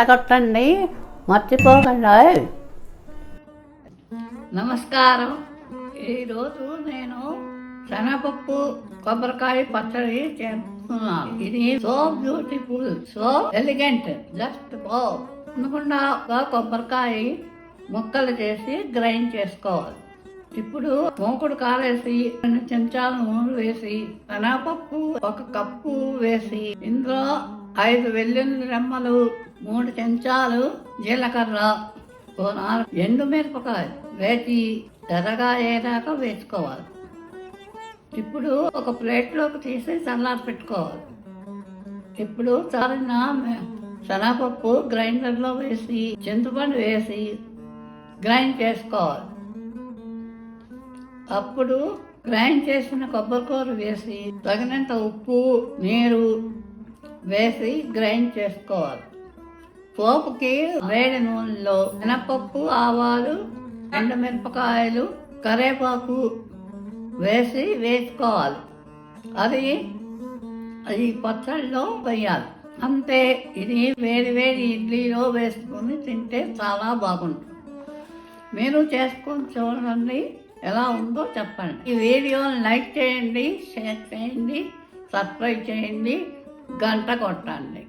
కొట్టండి, మర్చిపోకండి. నమస్కారం. ఈరోజు నేను శనగపప్పు కొబ్బరికాయ పచ్చడి చేస్తున్నాను. ఇది so beautiful, so elegant. Just అనుకుండా కొబ్బరికాయ ముక్కలు చేసి గ్రైండ్ చేసుకోవాలి. ఇప్పుడు మూకుడు కాలేసి 2 చెంచాలు నూనె వేసి శనగపప్పు 1 కప్పు వేసి ఇందులో 5 వెల్లుల్లి రెమ్మలు, 3 చెంచాలు జీలకర్ర, 4 ఎండుమిరపకాయలు వేసి ఎర్రగా అయ్యేదాకా వేసుకోవాలి. ఇప్పుడు ఒక ప్లేట్లోకి తీసి చల్లారి పెట్టుకోవాలి. ఇప్పుడు చాలిన శనగపప్పు గ్రైండర్లో వేసి చింతపండు వేసి గ్రైండ్ చేసుకోవాలి. అప్పుడు గ్రైండ్ చేసిన కొబ్బరికూర వేసి తగినంత ఉప్పు, నీరు వేసి గ్రైండ్ చేసుకోవాలి. పోపుకి వేడి నూనెలో మినపప్పు, ఆవాలు, ఎండుమిరపకాయలు, కరివేపాకు వేసి వేసుకోవాలి. అది పచ్చడిలో వేయాలి. అంతే. ఇది వేడి వేడి ఇడ్లీలో వేసుకొని తింటే చాలా బాగుంటుంది. మీరు చేసుకొని చూడండి, ఎలా ఉందో చెప్పండి. ఈ వీడియోని లైక్ చేయండి, షేర్ చేయండి, సబ్స్క్రైబ్ చేయండి, గంట కొట్టండి.